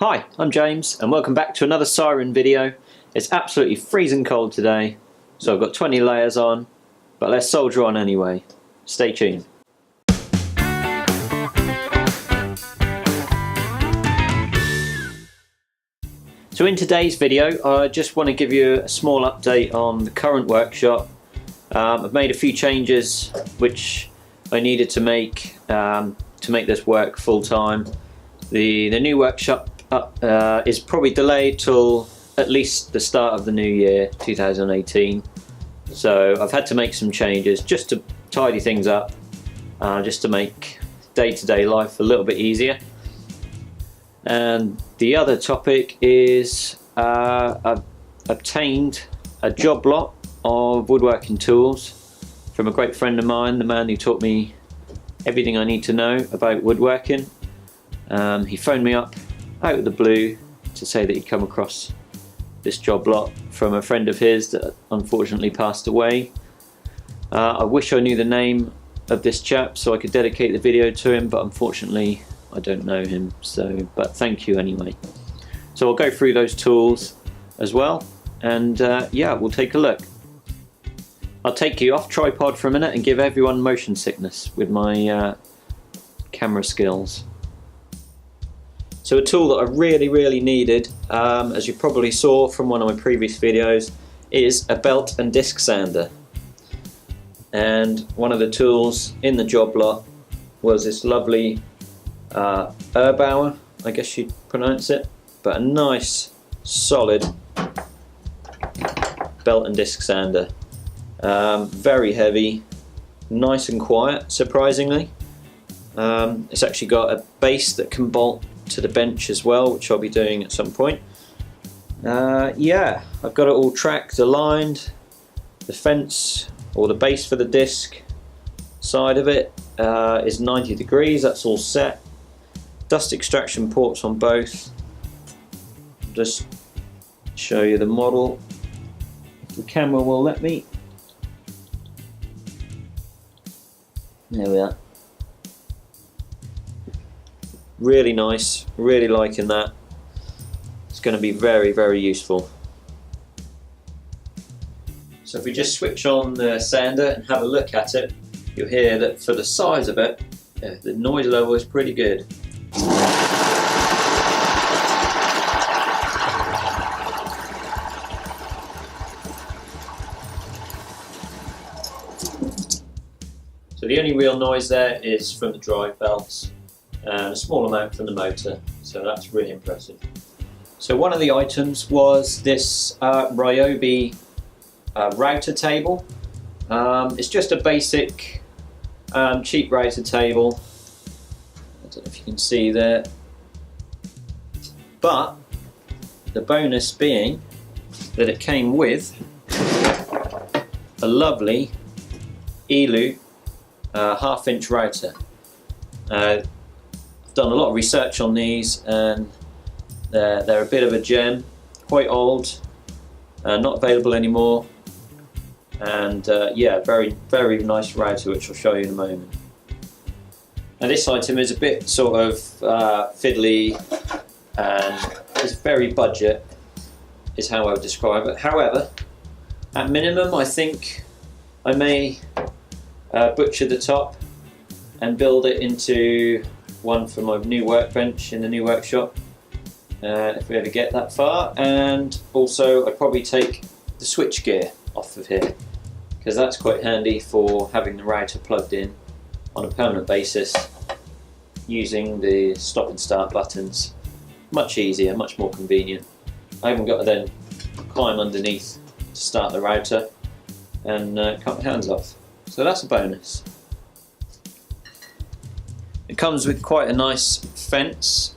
Hi, I'm James and welcome back to another siren video. It's absolutely freezing cold today, so I've got 20 layers on, but let's soldier on anyway. Stay tuned. So in today's video, I just want to give you a small update on the current workshop. I've made a few changes which I needed to make this work full time. The new workshop is probably delayed till at least the start of the new year 2018, so I've had to make some changes just to tidy things up, just to make day-to-day life a little bit easier. And the other topic is I've obtained a job lot of woodworking tools from a great friend of mine, the man who taught me everything I need to know about woodworking. He phoned me up out of the blue to say that he'd come across this job lot from a friend of his that unfortunately passed away. I wish I knew the name of this chap so I could dedicate the video to him, but unfortunately I don't know him, but thank you anyway. So I'll go through those tools as well, and yeah, we'll take a look. I'll take you off tripod for a minute and give everyone motion sickness with my camera skills. So a tool that I really needed, as you probably saw from one of my previous videos, is a belt and disc sander. And one of the tools in the job lot was this lovely Ryobi, I guess you'd pronounce it, but a nice solid belt and disc sander. Very heavy, nice and quiet, surprisingly. It's actually got a base that can bolt to the bench as well, which I'll be doing at some point. Yeah, I've got it all tracked, aligned. The fence, or the base for the disc side of it, is 90 degrees, that's all set. Dust extraction ports on both. I'll just show you the model, if the camera will let me. There we are. Really nice, really liking that. It's going to be very useful. So if we just switch on the sander and have a look at it, you'll hear that for the size of it, the noise level is pretty good. So the only real noise there is from the drive belts, and a small amount from the motor, so that's really impressive. So one of the items was this Ryobi router table. It's just a basic cheap router table. I don't know if you can see there, but the bonus being that it came with a lovely E-loop 1/2-inch router. Done a lot of research on these, and they're a bit of a gem, quite old, not available anymore, and yeah, very nice router, which I'll show you in a moment. Now this item is a bit sort of fiddly and it's very budget, is how I would describe it. However, at minimum I think I may butcher the top and build it into one for my new workbench in the new workshop, if we ever get that far. And also I'd probably take the switch gear off of here, because that's quite handy for having the router plugged in on a permanent basis, using the stop and start buttons. Much easier, much more convenient. I haven't got to then climb underneath to start the router and cut my hands off, so that's a bonus. It comes with quite a nice fence,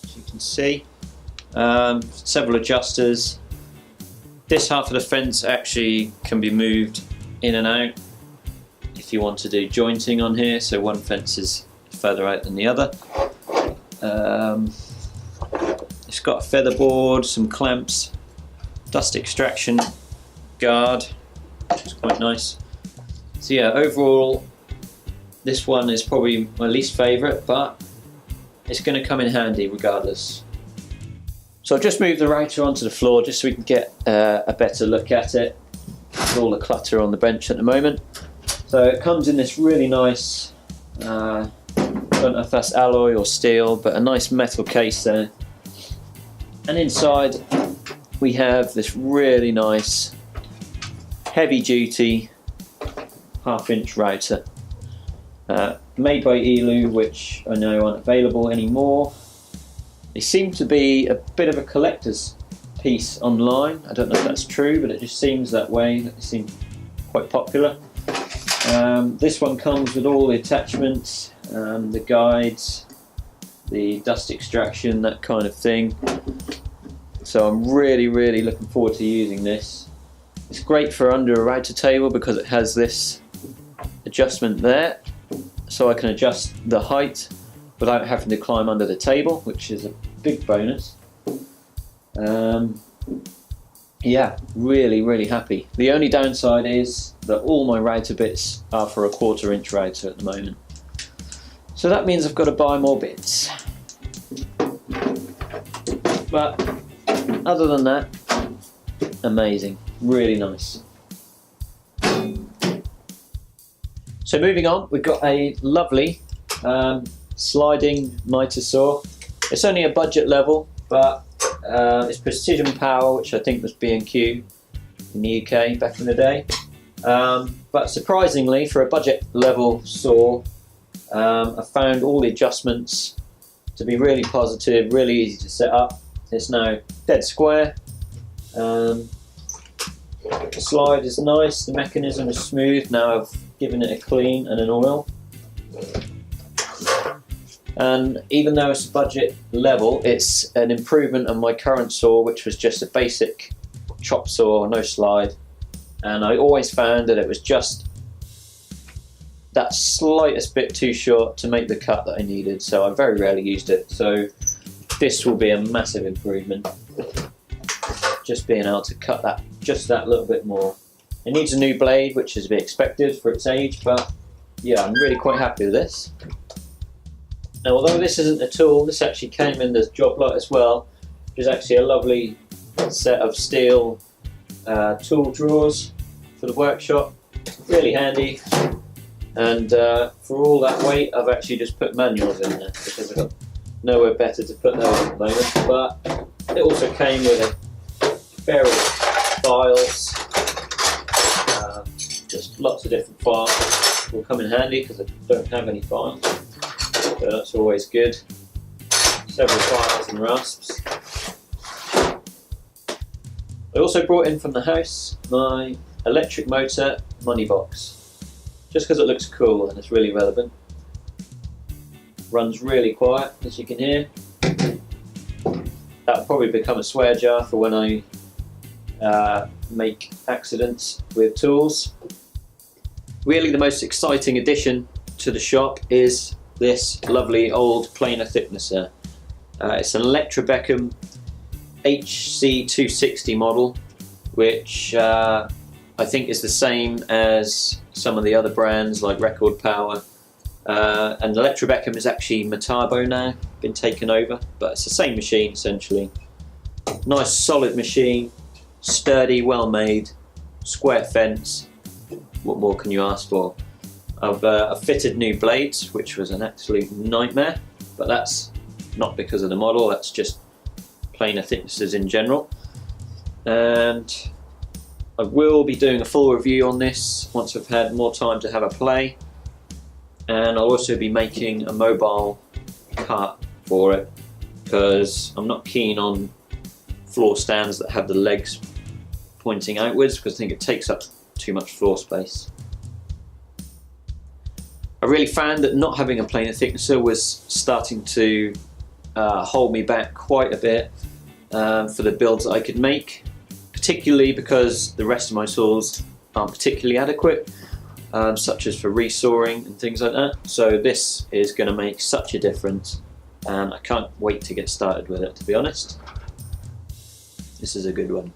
as you can see. Several adjusters. This half of the fence actually can be moved in and out if you want to do jointing on here, so one fence is further out than the other. It's got a feather board, some clamps, dust extraction guard, which is quite nice. So yeah, overall this one is probably my least favourite, but it's going to come in handy regardless. So I've just moved the router onto the floor just so we can get a better look at it. There's all the clutter on the bench at the moment. So it comes in this really nice, I don't know if that's alloy or steel, but a nice metal case there. And inside we have this really nice heavy duty 1/2 inch router. Made by Elu, which I know aren't available anymore. They seem to be a bit of a collector's piece online. I don't know if that's true, but it just seems that way. They seem quite popular. This one comes with all the attachments, the guides, the dust extraction, that kind of thing. So I'm really looking forward to using this. It's great for under a router table because it has this adjustment there, so I can adjust the height without having to climb under the table, which is a big bonus. Yeah, really happy. The only downside is that all my router bits are for a 1/4 inch router at the moment. So that means I've got to buy more bits. But other than that, amazing, really nice. So moving on, we've got a lovely sliding mitre saw. It's only a budget level, but it's Precision Power, which I think was B&Q in the UK back in the day. But surprisingly, for a budget level saw, I found all the adjustments to be really positive, really easy to set up. It's now dead square. The slide is nice, the mechanism is smooth. Now I've given it a clean and an oil. And even though it's a budget level, it's an improvement on my current saw, which was just a basic chop saw, no slide. And I always found that it was just that slightest bit too short to make the cut that I needed, so I very rarely used it. So this will be a massive improvement. Just being able to cut that just that little bit more. It needs a new blade, which is to be expected for its age, but yeah, I'm really quite happy with this. Now, although this isn't a tool, this actually came in this job lot as well, which is actually a lovely set of steel tool drawers for the workshop. Really handy. And for all that weight, I've actually just put manuals in there because I've got nowhere better to put those at the moment. But it also came with a pair of files, just lots of different files. Will come in handy because I don't have any files. So that's always good. Several files and rasps. I also brought in from the house my electric motor money box, just because it looks cool and it's really relevant. Runs really quiet, as you can hear. That'll probably become a swear jar for when I make accidents with tools. Really, the most exciting addition to the shop is this lovely old planer thicknesser. It's an Electrobeckham HC260 model, which I think is the same as some of the other brands like Record Power. And Electrobeckham is actually Metabo now, been taken over, but it's the same machine essentially. Nice solid machine, sturdy, well made, square fence. What more can you ask for? I've fitted new blades, which was an absolute nightmare, but that's not because of the model, that's just planer thicknesses in general. And I will be doing a full review on this once I've had more time to have a play, and I'll also be making a mobile cart for it because I'm not keen on floor stands that have the legs pointing outwards because I think it takes up too much floor space. I really found that not having a planer thicknesser was starting to hold me back quite a bit for the builds that I could make, particularly because the rest of my saws aren't particularly adequate, such as for resawing and things like that. So this is going to make such a difference, and I can't wait to get started with it, to be honest. This is a good one.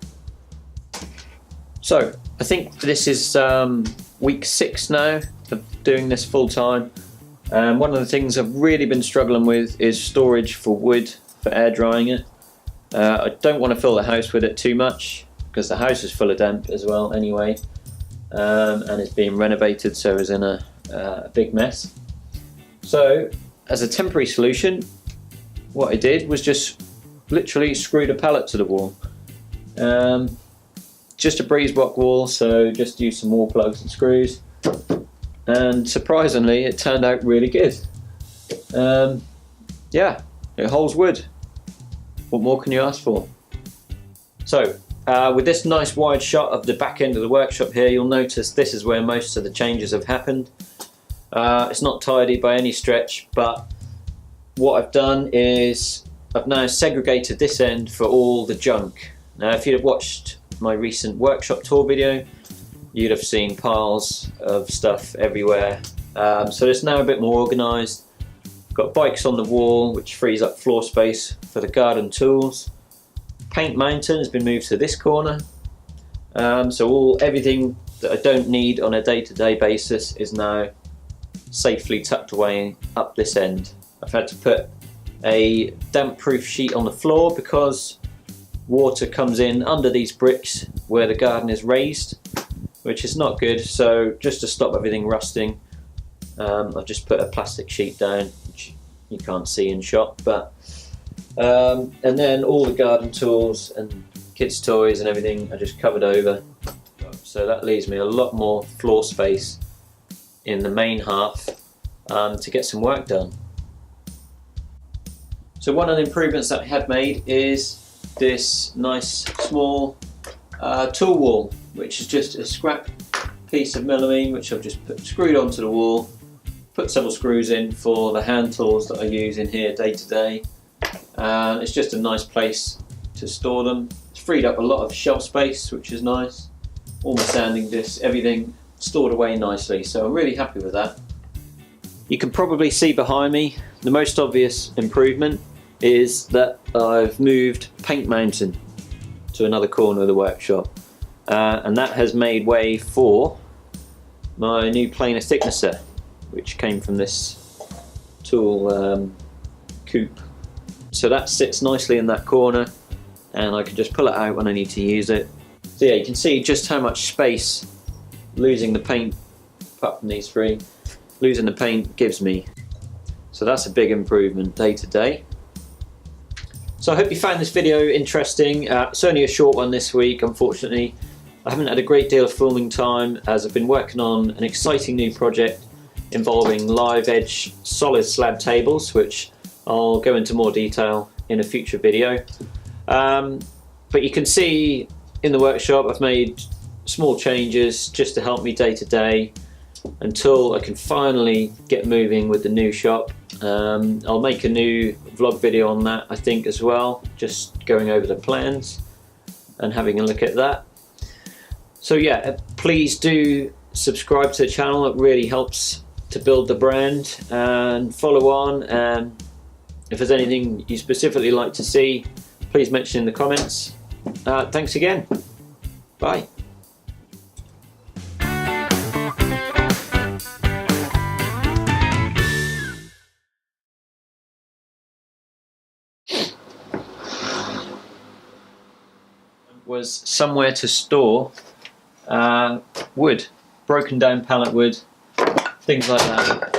So I think this is week 6 now of doing this full time. One of the things I've really been struggling with is storage for wood for air drying it. I don't want to fill the house with it too much because the house is full of damp as well anyway, and it's being renovated, so it's in a big mess. So as a temporary solution, what I did was just literally screwed a pallet to the wall. Just a breeze block wall, so just use some wall plugs and screws, and surprisingly it turned out really good. Yeah, it holds wood. What more can you ask for? So with this nice wide shot of the back end of the workshop here, you'll notice this is where most of the changes have happened. It's not tidy by any stretch, but what I've done is I've now segregated this end for all the junk. Now if you'd have watched my recent workshop tour video, you'd have seen piles of stuff everywhere. So it's now a bit more organised. Got bikes on the wall, which frees up floor space for the garden tools. Paint mountain has been moved to this corner. So everything that I don't need on a day-to-day basis is now safely tucked away up this end. I've had to put a damp-proof sheet on the floor because water comes in under these bricks where the garden is raised, which is not good. So just to stop everything rusting, I've just put a plastic sheet down, which you can't see in shot, but and then all the garden tools and kids' toys and everything are just covered over. So that leaves me a lot more floor space in the main half to get some work done. So one of the improvements that I have made is this nice small tool wall, which is just a scrap piece of melamine which I've just screwed onto the wall, put several screws in for the hand tools that I use in here day to day. It's just a nice place to store them. It's freed up a lot of shelf space, which is nice. All my sanding discs, everything stored away nicely, so I'm really happy with that. You can probably see behind me the most obvious improvement is that I've moved paint mountain to another corner of the workshop, and that has made way for my new planer thicknesser, which came from this tool coupe. So that sits nicely in that corner, and I can just pull it out when I need to use it. So yeah, you can see just how much space losing the paint, apart from these three, losing the paint gives me. So that's a big improvement day to day. So I hope you found this video interesting. It's only a short one this week, unfortunately. I haven't had a great deal of filming time as I've been working on an exciting new project involving live edge solid slab tables, which I'll go into more detail in a future video. But you can see in the workshop I've made small changes just to help me day to day until I can finally get moving with the new shop. I'll make a new vlog video on that, I think, as well, just going over the plans and having a look at that. So yeah, please do subscribe to the channel. It really helps to build the brand, and follow on. And if there's anything you specifically like to see, please mention in the comments. Thanks again. Bye. Was somewhere to store wood, broken down pallet wood, things like that.